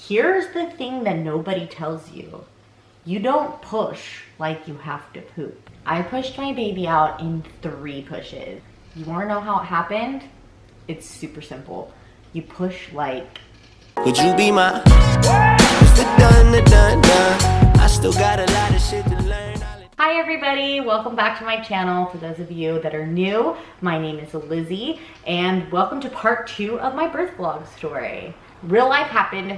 Here's the thing that nobody tells you. You don't push like you have to poop. I pushed my baby out in 3 pushes. You wanna know how it happened? It's super simple. You push like... Would you be my... I still got a lot of shit to learn. Hi everybody, welcome back to my channel. For those of you that are new, my name is Lizzie, and welcome to part 2 of my birth vlog story. Real life happened,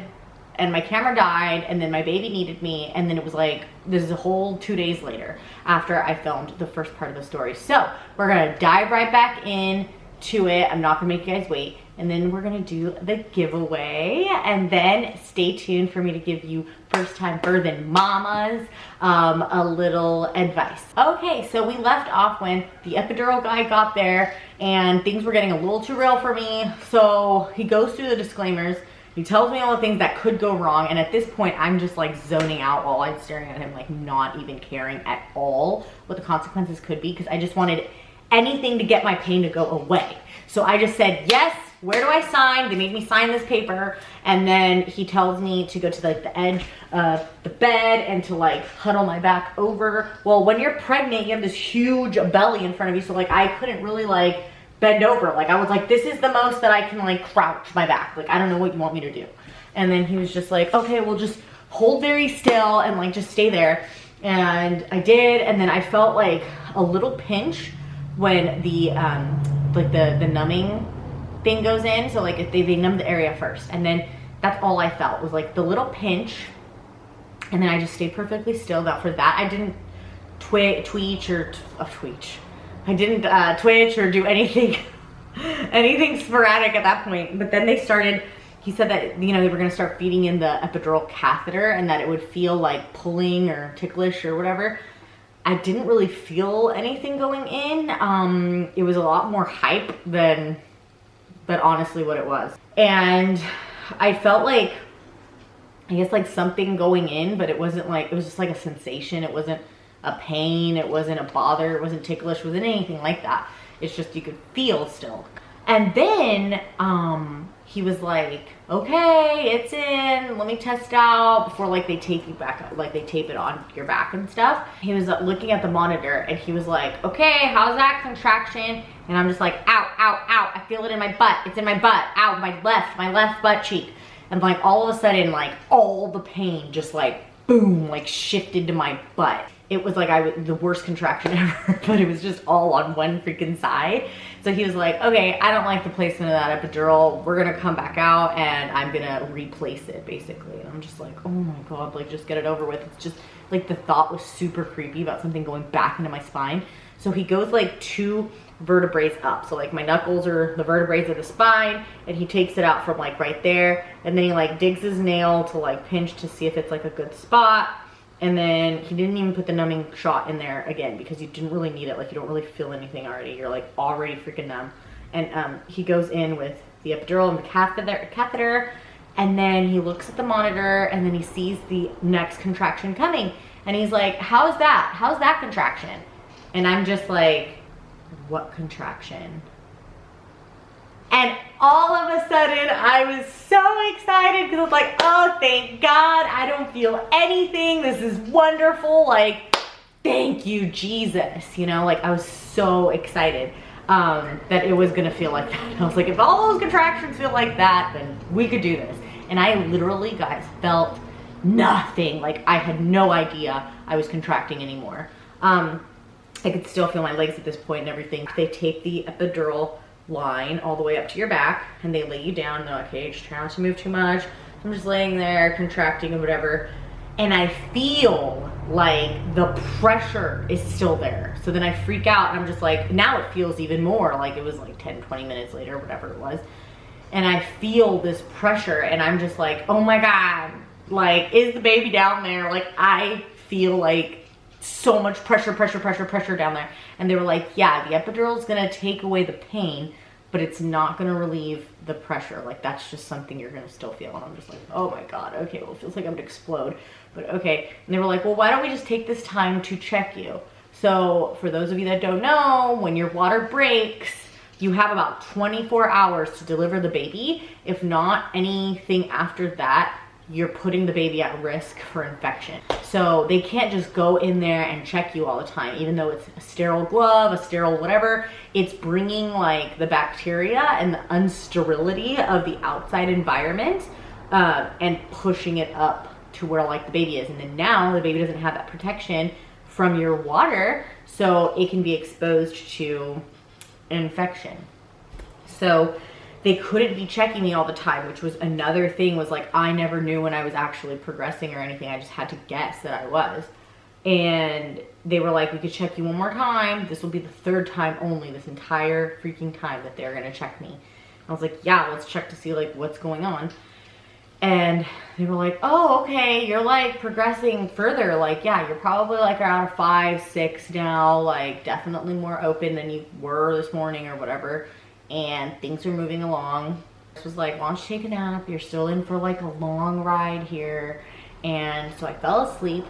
and my camera died, and then my baby needed me, and then it was like, this is a whole 2 days later after I filmed the first part of the story. So we're gonna dive right back in to it. I'm not gonna make you guys wait, and then we're gonna do the giveaway, and then stay tuned for me to give you first time birthing mamas a little advice. Okay, so we left off when the epidural guy got there and things were getting a little too real for me. So he goes through the disclaimers, he tells me all the things that could go wrong, and at this point I'm just like zoning out while I'm staring at him, like not even caring at all what the consequences could be, because I just wanted anything to get my pain to go away. So I just said, yes, where do I sign? They made me sign this paper. And then he tells me to go to like the edge of the bed and to like huddle my back over. Well, when you're pregnant, you have this huge belly in front of you. So like I couldn't really like bend over. Like I was like, this is the most that I can like crouch my back. Like, I don't know what you want me to do. And then he was just like, okay, well just hold very still and like just stay there. And I did. And then I felt like a little pinch when the like the numbing thing goes in. So like if they numb the area first, and then that's all I felt was like the little pinch, and then I just stayed perfectly still. Now for that I didn't twitch or I didn't twitch or do anything anything sporadic at that point. But then they started, he said that, you know, they were going to start feeding in the epidural catheter and that it would feel like pulling or ticklish or whatever. I didn't really feel anything going in. It was a lot more hype than honestly what it was. And I felt like, I guess like something going in, but it wasn't like, it was just like a sensation. It wasn't a pain. It wasn't a bother. It wasn't ticklish. It wasn't anything like that. It's just, you could feel still. And then he was like, okay, it's in, let me test out, before like they take you back up, like they tape it on your back and stuff. He was looking at the monitor and he was like, okay, how's that contraction? And I'm just like, ow, ow, ow, I feel it in my butt. It's in my butt. Ow, my left butt cheek. And like all of a sudden, like all the pain just like boom, like shifted to my butt. It was like the worst contraction ever, but it was just all on one freaking side. So he was like, okay, I don't like the placement of that epidural. We're gonna come back out and I'm gonna replace it basically. And I'm just like, oh my God, like just get it over with. It's just like the thought was super creepy about something going back into my spine. So he goes like 2 vertebrae up. So like my knuckles are the vertebrae of the spine, and he takes it out from like right there. And then he like digs his nail to like pinch to see if it's like a good spot. And then he didn't even put the numbing shot in there again because you didn't really need it. Like you don't really feel anything already. You're like already freaking numb. And he goes in with the epidural and the catheter, and then he looks at the monitor and then he sees the next contraction coming. And he's like, how's that? How's that contraction? And I'm just like, what contraction? And all of a sudden, I was so excited because I was like, oh, thank God, I don't feel anything. This is wonderful. Like, thank you, Jesus. You know, like I was so excited that it was gonna feel like that. I was like, if all those contractions feel like that, then we could do this. And I literally, guys, felt nothing. Like I had no idea I was contracting anymore. I could still feel my legs at this point and everything. They take the epidural line all the way up to your back and they lay you down. And they're like, okay, just try not to move too much. I'm just laying there contracting or whatever, and I feel like the pressure is still there. So then I freak out and I'm just like, now it feels even more like it was like 10-20 minutes later, whatever it was, and I feel this pressure and I'm just like, oh my God, like is the baby down there? Like I feel like so much pressure down there. And they were like, yeah, the epidural is gonna take away the pain, but it's not gonna relieve the pressure. Like that's just something you're gonna still feel. And I'm just like, oh my God, okay, well it feels like I'm gonna explode, but okay. And they were like, well, why don't we just take this time to check you? So for those of you that don't know, when your water breaks, you have about 24 hours to deliver the baby. If not anything after that, you're putting the baby at risk for infection. So they can't just go in there and check you all the time, even though it's a sterile glove, a sterile whatever. It's bringing like the bacteria and the unsterility of the outside environment and pushing it up to where like the baby is. And then now the baby doesn't have that protection from your water, so it can be exposed to infection. So they couldn't be checking me all the time, which was another thing, was like I never knew when I was actually progressing or anything. I just had to guess that I was. And they were like, we could check you one more time. This will be the third time only this entire freaking time that they're gonna check me. I was like, yeah, let's check to see like what's going on. And they were like, oh, okay, you're like progressing further. Like, yeah, you're probably like around 5, 6 now, like definitely more open than you were this morning or whatever. And things are moving along. This was like, why don't you take a nap? You're still in for like a long ride here. And so I fell asleep.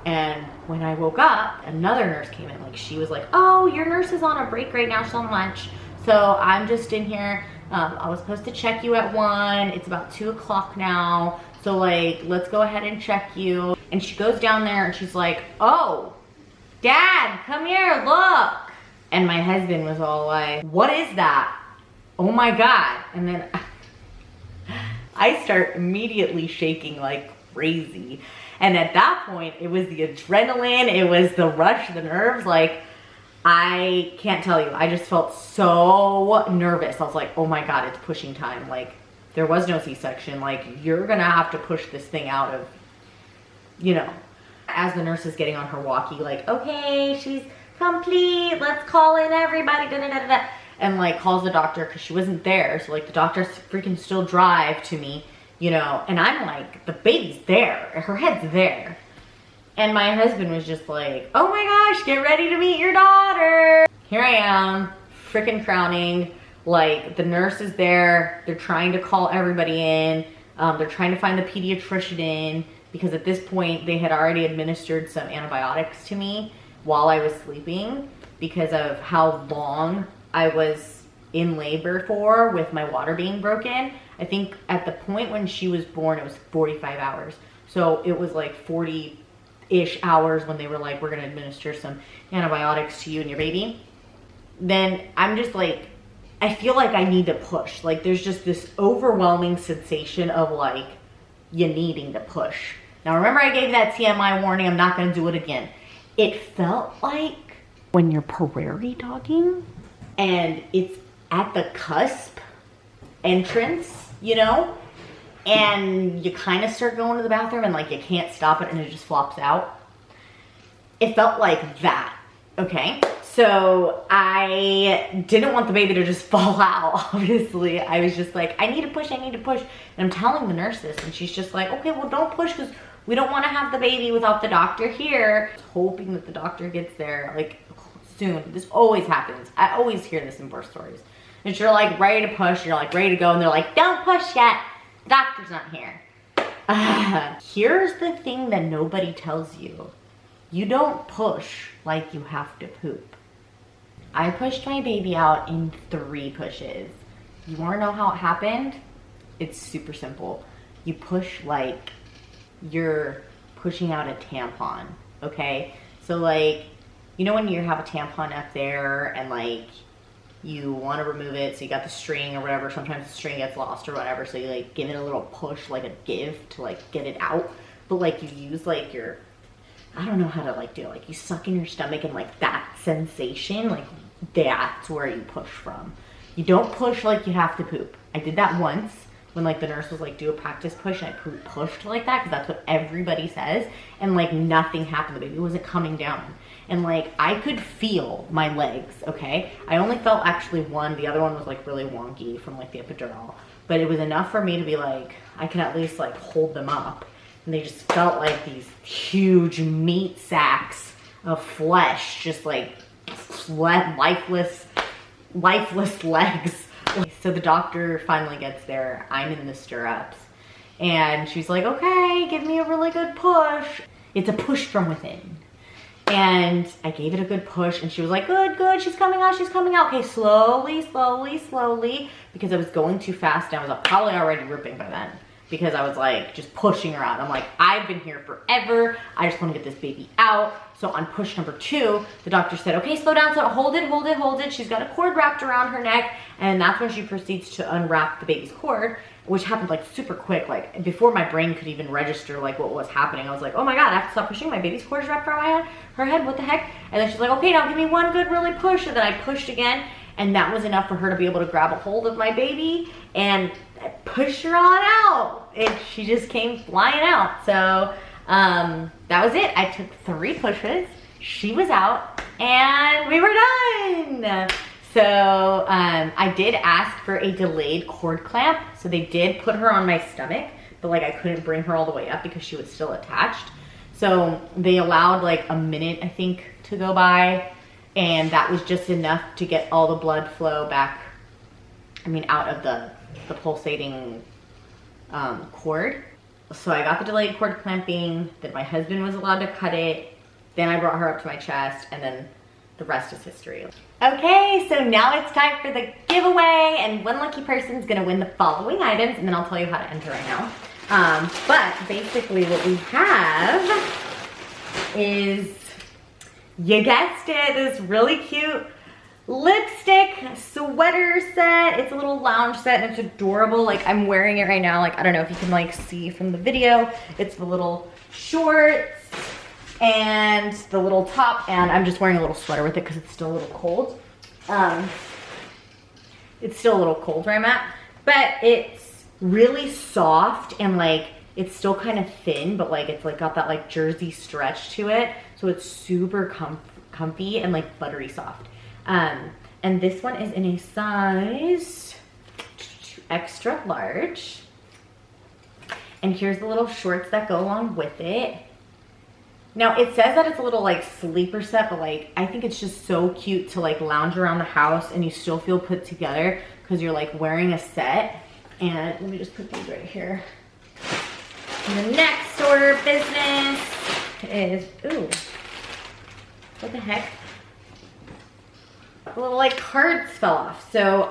And when I woke up, another nurse came in. Like, she was like, oh, your nurse is on a break right now. She's on lunch. So I'm just in here. I was supposed to check you at 1. It's about 2 o'clock now. So like, let's go ahead and check you. And she goes down there and she's like, oh, Dad, come here, look. And my husband was all like, what is that? Oh my God. And then I start immediately shaking like crazy. And at that point, it was the adrenaline, it was the rush, the nerves. Like, I can't tell you, I just felt so nervous. I was like, oh my God, it's pushing time. Like, there was no C-section. Like, you're gonna have to push this thing out of, you know. As the nurse is getting on her walkie, like, okay, she's complete, let's call in everybody, da, da, da, da, and like calls the doctor because she wasn't there. So like the doctor freaking still drive to me, you know, and I'm like, the baby's there, her head's there. And my husband was just like, oh my gosh, get ready to meet your daughter. Here I am, freaking crowning. Like, the nurse is there, they're trying to call everybody in, they're trying to find the pediatrician in, because at this point they had already administered some antibiotics to me while I was sleeping because of how long I was in labor for with my water being broken. I think at the point when she was born, it was 45 hours. So it was like 40-ish hours when they were like, we're gonna administer some antibiotics to you and your baby. Then I'm just like, I feel like I need to push. Like, there's just this overwhelming sensation of like, you needing to push. Now remember, I gave that TMI warning, I'm not gonna do it again. It felt like when you're prairie dogging and it's at the cusp entrance, you know, and you kind of start going to the bathroom and like you can't stop it and it just flops out. It felt like that, okay? So I didn't want the baby to just fall out, obviously. I was just like, I need to push, I need to push. And I'm telling the nurse this, and she's just like, okay, well, don't push because we don't want to have the baby without the doctor here. Hoping that the doctor gets there like soon. This always happens. I always hear this in birth stories. And you're like ready to push, you're like ready to go, and they're like, don't push yet. The doctor's not here. Here's the thing that nobody tells you. You don't push like you have to poop. I pushed my baby out in 3 pushes. You wanna know how it happened? It's super simple. You push like you're pushing out a tampon, okay? So like, you know when you have a tampon up there and like you want to remove it, so you got the string or whatever, sometimes the string gets lost or whatever, so you like give it a little push, like a give to like get it out, but like you use like your, I don't know how to like do it, like you suck in your stomach and like that sensation, like that's where you push from. You don't push like you have to poop. I did that once when like the nurse was like, do a practice push, and I pushed like that because that's what everybody says, and like nothing happened. The baby wasn't coming down, and like I could feel my legs, okay? I only felt actually one, the other one was like really wonky from like the epidural, but it was enough for me to be like, I can at least like hold them up, and they just felt like these huge meat sacks of flesh, just like lifeless legs. So the doctor finally gets there, I'm in the stirrups, and she's like, okay, give me a really good push. It's a push from within. And I gave it a good push, and she was like, good, good, she's coming out, she's coming out. Okay, slowly, slowly, slowly, because I was going too fast, and I was probably already ripping by then, because I was like just pushing her out. I'm like, I've been here forever. I just want to get this baby out. So on push number 2, the doctor said, okay, slow down, so hold it, hold it, hold it. She's got a cord wrapped around her neck, and that's when she proceeds to unwrap the baby's cord, which happened like super quick. Like before my brain could even register like what was happening, I was like, oh my God, I have to stop pushing. My baby's cord is wrapped around her head, what the heck? And then she's like, okay, now give me one good really push. And then I pushed again, and that was enough for her to be able to grab a hold of my baby and push her on out. And she just came flying out. So that was it. I took 3 pushes, she was out, and we were done. So I did ask for a delayed cord clamp. So they did put her on my stomach, but like I couldn't bring her all the way up because she was still attached. So they allowed like a minute, I think, to go by, and that was just enough to get all the blood flow back, out of the pulsating cord. So I got the delayed cord clamping, then my husband was allowed to cut it, then I brought her up to my chest, and then the rest is history. Okay, so now it's time for the giveaway, and one lucky person's gonna win the following items, and then I'll tell you how to enter right now. But basically what we have is, you guessed it, this really cute lipstick sweater set. It's a little lounge set and it's adorable. Like I'm wearing it right now. Like, I don't know if you can like see from the video. It's the little shorts and the little top, and I'm just wearing a little sweater with it because it's still a little cold. It's still a little cold where I'm at, but it's really soft and like it's still kind of thin, but like it's like got that like jersey stretch to it, so it's super comfy and like buttery soft. And this one is in a size extra large. And here's the little shorts that go along with it. Now it says that it's a little like sleeper set, but like I think it's just so cute to like lounge around the house and you still feel put together because you're like wearing a set. And let me just put these right here. And the next order of business is, ooh, what the heck? The little like cards fell off. So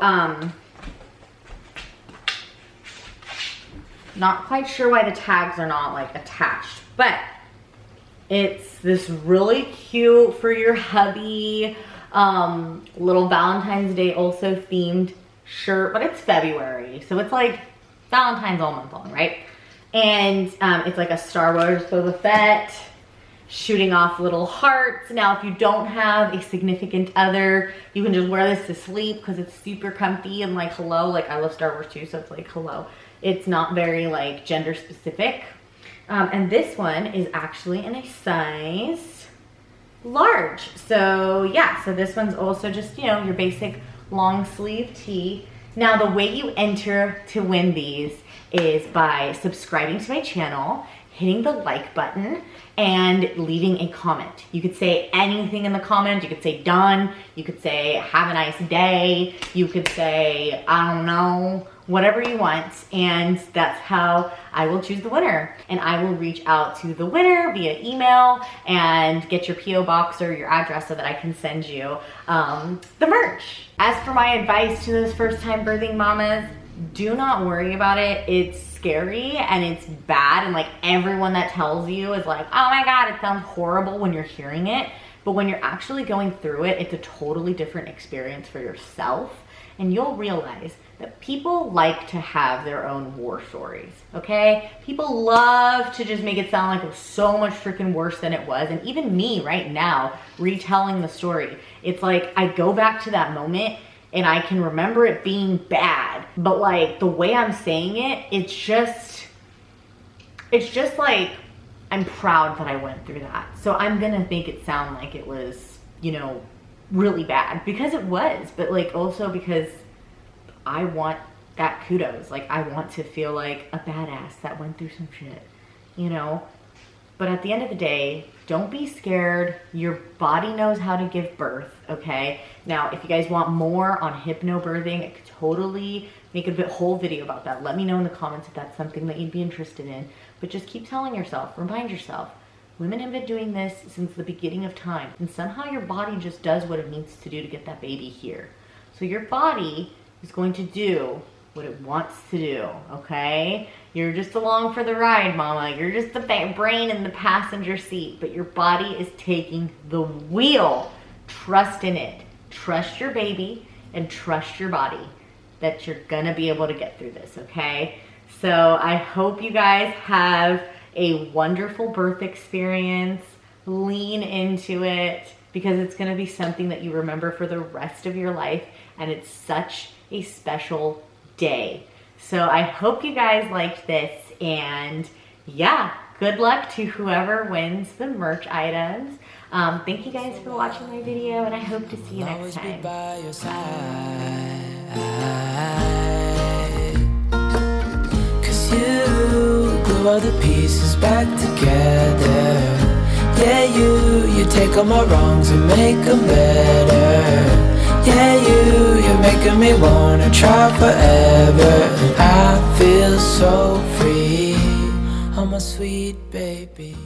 not quite sure why the tags are not like attached, but it's this really cute for your hubby little Valentine's Day also themed shirt, but it's February, so it's like Valentine's all month long, right? And it's like a Star Wars Boba Fett shooting off little hearts. Now if you don't have a significant other, you can just wear this to sleep because it's super comfy and like hello, like I love Star Wars too, so it's like hello. It's not very like gender specific. And this one is actually in a size large. So yeah, so this one's also just, you know, your basic long sleeve tee. Now the way you enter to win these is by subscribing to my channel, hitting the like button, and leaving a comment. You could say anything in the comment. You could say done, you could say have a nice day, you could say I don't know, whatever you want, and that's how I will choose the winner. And I will reach out to the winner via email and get your PO box or your address so that I can send you the merch. As for my advice to those first time birthing mamas, do not worry about it. It's scary and it's bad, and like everyone that tells you is like, oh my God, it sounds horrible when you're hearing it. But when you're actually going through it, it's a totally different experience for yourself, and you'll realize that people like to have their own war stories, okay? People love to just make it sound like it was so much freaking worse than it was. And even me right now, retelling the story, it's like I go back to that moment and I can remember it being bad, but like the way I'm saying it, it's just like I'm proud that I went through that. So I'm gonna make it sound like it was, you know, really bad, because it was, but like also because I want that kudos. Like I want to feel like a badass that went through some shit, you know? But at the end of the day, don't be scared. Your body knows how to give birth, okay? Now, if you guys want more on hypnobirthing, I could totally make a whole video about that. Let me know in the comments if that's something that you'd be interested in. But just keep telling yourself, remind yourself, women have been doing this since the beginning of time. And somehow your body just does what it needs to do to get that baby here. So your body is going to do what it wants to do, okay? You're just along for the ride, mama. You're just the brain in the passenger seat, but your body is taking the wheel. Trust in it. Trust your baby and trust your body that you're gonna be able to get through this, okay? So I hope you guys have a wonderful birth experience. Lean into it because it's gonna be something that you remember for the rest of your life, and it's such a special day. So I hope you guys liked this, and yeah, good luck to whoever wins the merch items. Thank you guys for watching my video, and I hope to see you next time. by your side. 'Cause you glue all the pieces back together. Yeah, you take all my wrongs and make them better. Yeah, you're making me wanna try forever. And I feel so free, oh my sweet baby.